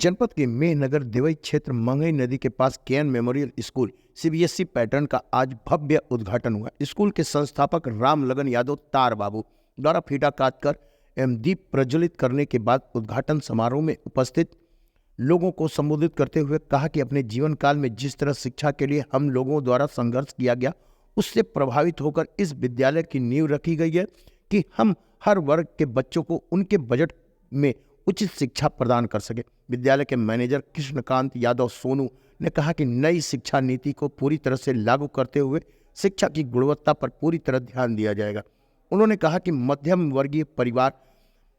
जनपद के मेहनगर देवई क्षेत्र मंगई नदी के पास KN memorial school CBSE pattern का आज भव्य उद्घाटन हुआ। स्कूल के संस्थापक राम लगन यादव तार बाबू द्वारा फीता काटकर एवं दीप प्रज्वलित करने के बाद उद्घाटन समारोह में उपस्थित लोगों को संबोधित करते हुए कहा कि अपने जीवन काल में जिस तरह शिक्षा के लिए हम लोगों द्वारा संघर्ष किया गया, उससे प्रभावित होकर इस विद्यालय की नींव रखी गई है कि हम हर वर्ग के बच्चों को उनके बजट में उचित शिक्षा प्रदान कर सके। विद्यालय के मैनेजर कृष्णकांत यादव सोनू ने कहा कि नई शिक्षा नीति को पूरी तरह से लागू करते हुए शिक्षा की गुणवत्ता पर पूरी तरह ध्यान दिया जाएगा। उन्होंने कहा कि मध्यम वर्गीय परिवार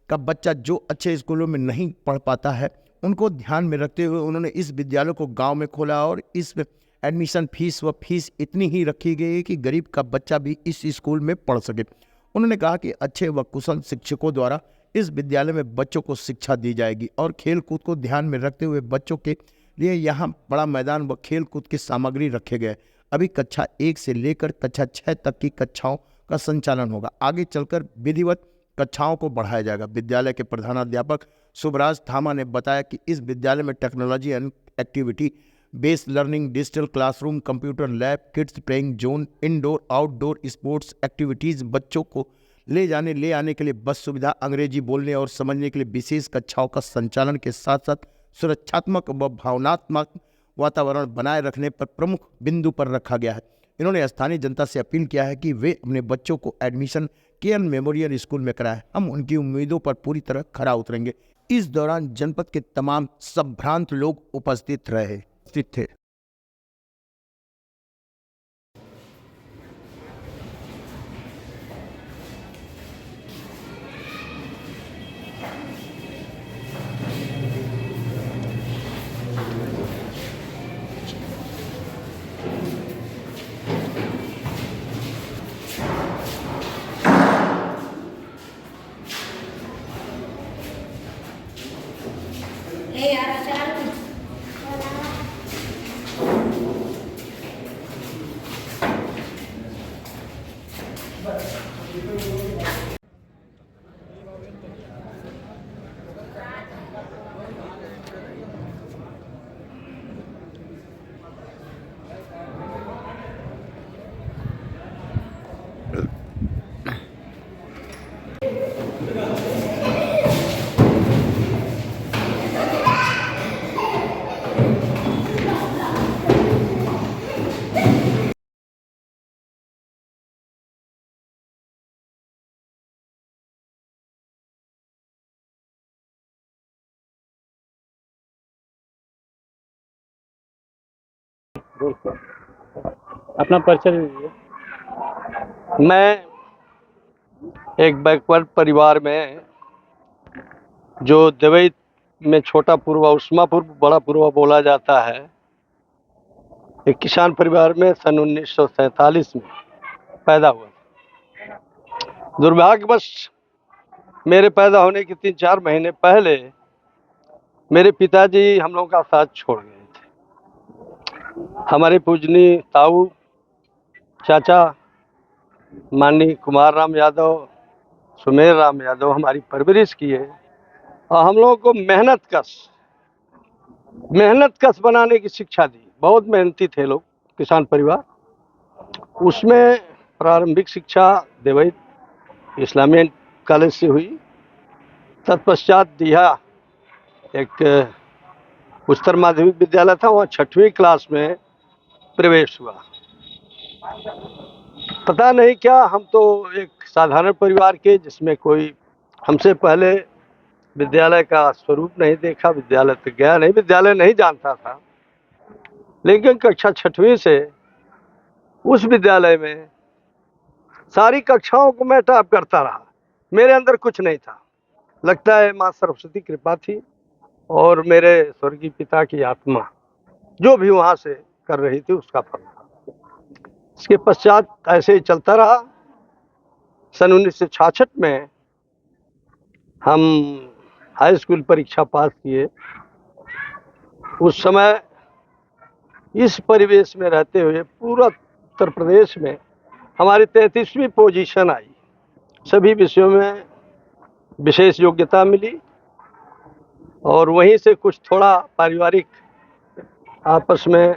का बच्चा जो अच्छे स्कूलों में नहीं पढ़ पाता है, उनको ध्यान में रखते हुए उन्होंने इस विद्यालय को गांव में खोला और इस एडमिशन फीस इतनी ही रखी गई है कि गरीब का बच्चा भी इस स्कूल में पढ़ सके। उन्होंने कहा कि अच्छे व कुशल शिक्षकों द्वारा इस विद्यालय में बच्चों को शिक्षा दी जाएगी और खेल कूद को ध्यान में रखते हुए बच्चों के लिए यहाँ बड़ा मैदान व खेल कूद की सामग्री रखे गए। अभी कक्षा 1 से लेकर कक्षा 6 तक की कक्षाओं का संचालन होगा। आगे चलकर विधिवत कक्षाओं को बढ़ाया जाएगा। विद्यालय के प्रधानाध्यापक शुभराज थामा ने बताया कि इस विद्यालय में technology and activity based learning, digital classroom, computer lab, kids playing zone, indoor outdoor sports activities, बच्चों को ले आने के लिए बस सुविधा, अंग्रेजी बोलने और समझने के लिए विशेष कक्षाओं का संचालन के साथ साथ सुरक्षात्मक व भावनात्मक वातावरण बनाए रखने पर प्रमुख बिंदु पर रखा गया है। इन्होंने स्थानीय जनता से अपील किया है कि वे अपने बच्चों को एडमिशन केएन मेमोरियल स्कूल में कराएं। हम उनकी उम्मीदों पर पूरी तरह खरा उतरेंगे। इस दौरान जनपद के तमाम संभ्रांत लोग उपस्थित थे। अपना परिचय दीजिए। मैं एक बैकवर्ड परिवार में, जो देवई में छोटा पूर्वा, उस्मा पूर्व, बड़ा पूर्वा बोला जाता है, एक किसान परिवार में सन 1947 में पैदा हुआ। दुर्भाग्यवश मेरे पैदा होने के 3-4 महीने पहले मेरे पिताजी हम लोगों का साथ छोड़ गए थे। हमारे पूजनीय ताऊ चाचा माननीय कुमार राम यादव, सुमेर राम यादव हमारी परवरिश किए और हम लोगों को मेहनत कश बनाने की शिक्षा दी। बहुत मेहनती थे लोग, किसान परिवार। उसमें प्रारंभिक शिक्षा देवई इस्लामिया कॉलेज से हुई। तत्पश्चात दिया एक उच्चतर माध्यमिक विद्यालय था, वहाँ 6वीं क्लास में प्रवेश हुआ। पता नहीं क्या, हम तो एक साधारण परिवार के, जिसमें कोई हमसे पहले विद्यालय का स्वरूप नहीं देखा, विद्यालय तक गया नहीं, विद्यालय नहीं जानता था। लेकिन कक्षा 6वीं से उस विद्यालय में सारी कक्षाओं को मैं टॉप करता रहा। मेरे अंदर कुछ नहीं था। लगता है माँ सरस्वती कृपा थी और मेरे स्वर्गीय पिता की आत्मा जो भी वहाँ से कर रही थी, उसका फल था। इसके पश्चात ऐसे ही चलता रहा। सन 1966 में हम हाई स्कूल परीक्षा पास किए। उस समय इस परिवेश में रहते हुए पूरा उत्तर प्रदेश में हमारी 33वीं पोजीशन आई। सभी विषयों में विशेष योग्यता मिली और वहीं से कुछ थोड़ा पारिवारिक आपस में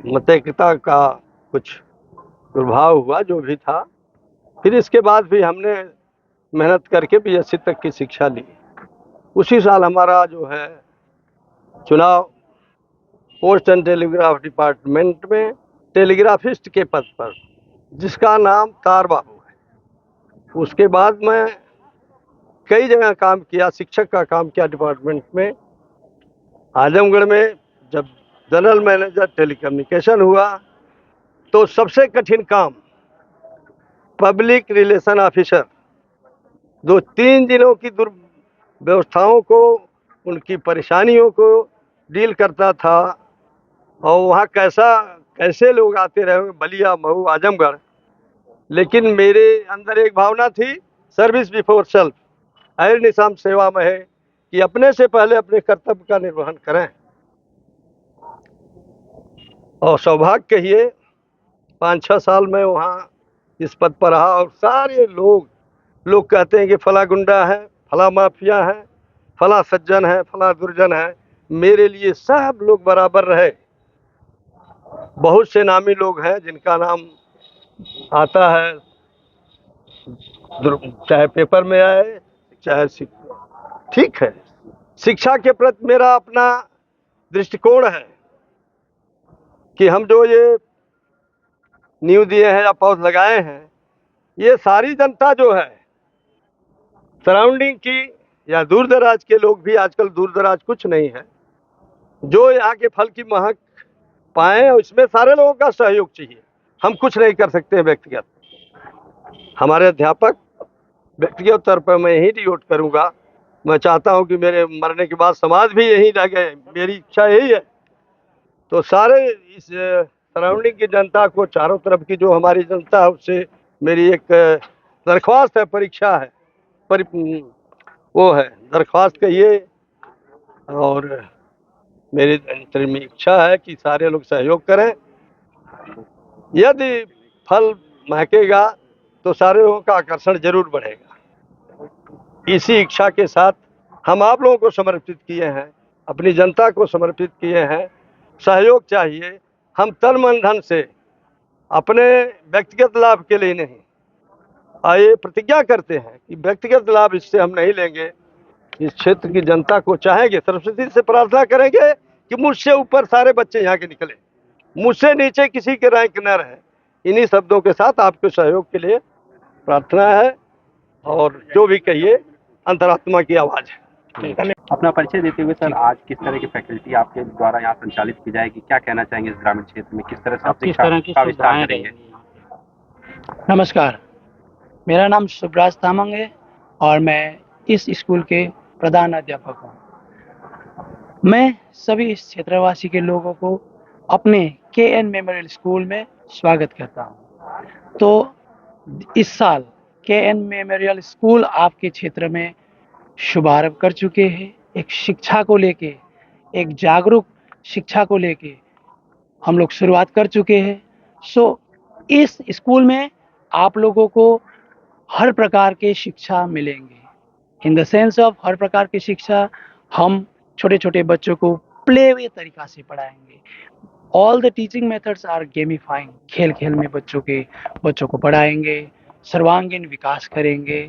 मतैक्यता का कुछ प्रभाव हुआ, जो भी था। फिर इसके बाद भी हमने मेहनत करके बीएससी तक की शिक्षा ली। उसी साल हमारा जो है चुनाव पोस्ट एंड टेलीग्राफ डिपार्टमेंट में टेलीग्राफिस्ट के पद पर, जिसका नाम तार बाबू है। उसके बाद मैं कई जगह काम किया, शिक्षक का काम किया डिपार्टमेंट में। आजमगढ़ में जब जनरल मैनेजर टेलीकम्युनिकेशन हुआ तो सबसे कठिन काम पब्लिक रिलेशन ऑफिसर, जो 3 जिलों की दुर्व्यवस्थाओं को, उनकी परेशानियों को डील करता था। और वहाँ कैसे लोग आते रहे, बलिया, मऊ, आजमगढ़। लेकिन मेरे अंदर एक भावना थी, सर्विस बिफोर सेल्फ, अहिर निशाम सेवा में है, कि अपने से पहले अपने कर्तव्य का निर्वहन करें। और सौभाग्य कहिए 5-6 साल में वहाँ इस पद पर रहा। और सारे लोग कहते हैं कि फला गुंडा है, फला माफिया है, फला सज्जन है, फला दुर्जन है। मेरे लिए सब लोग बराबर रहे। बहुत से नामी लोग हैं जिनका नाम आता है, चाहे पेपर में आए, चाहे ठीक है। शिक्षा के प्रति मेरा अपना दृष्टिकोण है कि हम जो ये नींव दिए हैं या पौध लगाए हैं, ये सारी जनता जो है सराउंडिंग की या दूर दराज के लोग भी, आजकल दूर दराज कुछ नहीं है, जो यहाँ के फल की महक पाएं। और इसमें सारे लोगों का सहयोग चाहिए। हम कुछ नहीं कर सकते व्यक्तिगत। हमारे अध्यापक, व्यक्तिगत तौर पर मैं यही डिवोट करूँगा। मैं चाहता हूँ कि मेरे मरने के बाद समाज भी यहीं रह गए, मेरी इच्छा यही है। तो सारे इस सराउंडिंग की जनता को, चारों तरफ की जो हमारी जनता है, उससे मेरी एक दरख्वास्त है, परीक्षा है, वो है दरख्वास्त कहिए। और मेरी अंतरिम इच्छा है कि सारे लोग सहयोग करें। यदि फल महकेगा तो सारे लोगों का आकर्षण जरूर बढ़ेगा। इसी इच्छा के साथ हम आप लोगों को समर्पित किए हैं, अपनी जनता को समर्पित किए हैं। सहयोग चाहिए। हम तन मन धन से, अपने व्यक्तिगत लाभ के लिए नहीं, आइए प्रतिज्ञा करते हैं कि व्यक्तिगत लाभ इससे हम नहीं लेंगे। इस क्षेत्र की जनता को चाहेंगे, सरस्वती से प्रार्थना करेंगे कि मुझसे ऊपर सारे बच्चे यहाँ के निकले, मुझसे नीचे किसी के रैंक न रहे। इन्हीं शब्दों के साथ आपके सहयोग के लिए प्रार्थना है। और जो भी कहिए, अंतरात्मा की आवाज़ है। अपना परिचय देते हुए सर, आज किस तरह की फैकल्टी आपके द्वारा यहाँ संचालित की जाएगी, क्या कहना चाहेंगे इस ग्रामीण क्षेत्र में, किस तरह से आप शिक्षा का विस्तार करेंगे? नमस्कार, मेरा नाम सुब्राज तामंग है और मैं इस स्कूल के प्रधान अध्यापक हूँ। मैं सभी इस क्षेत्रवासी के लोगों को अपने KN मेमोरियल स्कूल में स्वागत करता हूँ। तो इस साल KN मेमोरियल स्कूल आपके क्षेत्र में शुभारंभ कर चुके हैं। एक शिक्षा को लेके, एक जागरूक शिक्षा को लेके हम लोग शुरुआत कर चुके हैं। इस स्कूल में आप लोगों को हर प्रकार के शिक्षा मिलेंगे। In the sense of her प्रकार की शिक्षा, हम छोटे छोटे बच्चों को प्ले वे तरीका से पढ़ाएंगे। All the teaching methods are gamifying. खेल खेल में बच्चों को पढ़ाएंगे, सर्वांगीण विकास करेंगे।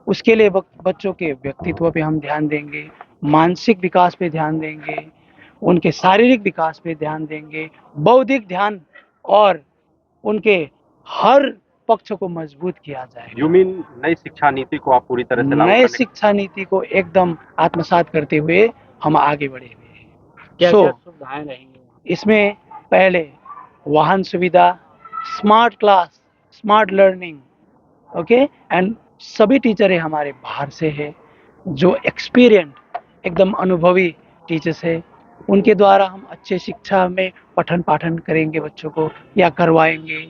उसके लिए बच्चों के व्यक्तित्व पे हम ध्यान देंगे, मानसिक विकास पे ध्यान देंगे, उनके शारीरिक विकास पे ध्यान देंगे, बौद्धिक ध्यान, और उनके हर पक्ष को मजबूत किया जाए। यू मीन नई शिक्षा नीति को आप पूरी तरह से लागू नए करने शिक्षा नीति को एकदम आत्मसात करते हुए हम आगे बढ़े हुए हैं। क्या सुविधाएं रहेंगी? इसमें पहले वाहन सुविधा, smart class, smart learning, okay, and सभी टीचरें हमारे बाहर से हैं, जो एक्सपीरियंट, एकदम अनुभवी टीचर्स है। उनके द्वारा हम अच्छे शिक्षा में पठन पाठन करेंगे बच्चों को, या करवाएंगे।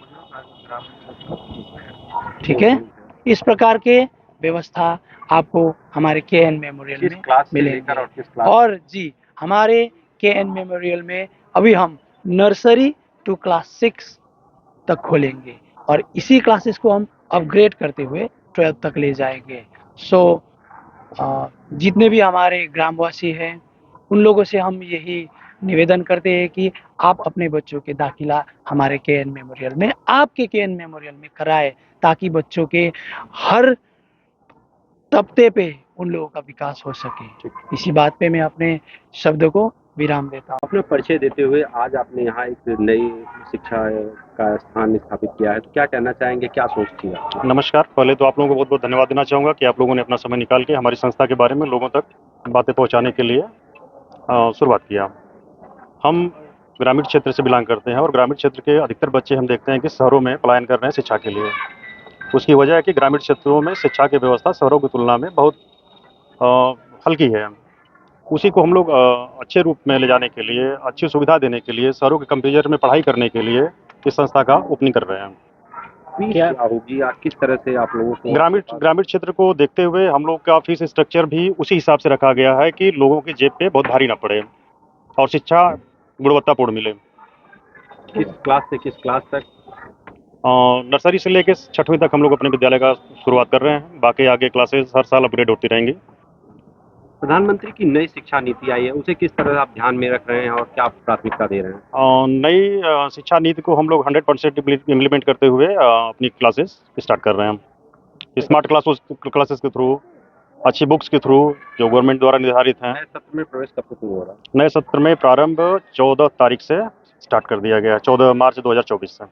ठीक है, इस प्रकार के व्यवस्था आपको हमारे KN मेमोरियल किस में क्लास से मिलेंगे। लेकर और किस क्लास? और जी, हमारे KN मेमोरियल में अभी हम नर्सरी टू क्लास 6 तक खोलेंगे और इसी क्लासेस को हम अपग्रेड करते हुए 12th तक ले जाएंगे। जितने भी हमारे ग्रामवासी हैं उन लोगों से हम यही निवेदन करते हैं कि आप अपने बच्चों के दाखिला हमारे केएन मेमोरियल में, आपके केएन मेमोरियल में कराएं, ताकि बच्चों के हर तबके पे उन लोगों का विकास हो सके। इसी बात पे मैं अपने शब्द को विराम देता हूँ। अपना परिचय देते हुए आज आपने यहाँ एक नई शिक्षा का स्थान स्थापित किया है, तो क्या कहना चाहेंगे, क्या सोच थी आपकी? नमस्कार। पहले तो आप लोगों को बहुत बहुत धन्यवाद देना चाहूँगा कि आप लोगों ने अपना समय निकाल के हमारी संस्था के बारे में लोगों तक बातें पहुँचाने के लिए शुरुआत किया। हम ग्रामीण क्षेत्र से बिलोंग करते हैं और ग्रामीण क्षेत्र के अधिकतर बच्चे हम देखते हैं कि शहरों में पलायन कर रहे हैं शिक्षा के लिए। उसकी वजह है कि ग्रामीण क्षेत्रों में शिक्षा की व्यवस्था शहरों की तुलना में बहुत हल्की है। उसी को हम लोग अच्छे रूप में ले जाने के लिए, अच्छी सुविधा देने के लिए, शहरों के कंपैरिजन में पढ़ाई करने के लिए इस संस्था का ओपनिंग कर रहे हैं। क्या होगी या किस तरह से आप लोगों को ग्रामीण क्षेत्र को देखते हुए हम लोग का फीस स्ट्रक्चर भी उसी हिसाब से रखा गया है कि लोगों की जेब पे बहुत भारी ना पड़े और शिक्षा गुणवत्तापूर्ण मिले। किस क्लास से किस क्लास तक? नर्सरी से लेकर 6वीं तक हम लोग अपने विद्यालय का शुरुआत कर रहे हैं। बाकी आगे क्लासेस हर साल अपग्रेड होती रहेंगी। प्रधानमंत्री की नई शिक्षा नीति आई है, उसे किस तरह आप ध्यान में रख रहे हैं और क्या प्राथमिकता दे रहे हैं? नई शिक्षा नीति को हम लोग 100% इम्प्लीमेंट करते हुए अपनी क्लासेस स्टार्ट कर रहे हैं। स्मार्ट क्लासेस के थ्रू, अच्छी बुक्स के थ्रू जो गवर्नमेंट द्वारा निर्धारित हैं। नए सत्र में प्रवेश कब से शुरू हो रहा है? नए सत्र में प्रारंभ 14 तारीख से स्टार्ट कर दिया गया है, 14 मार्च 2024 से।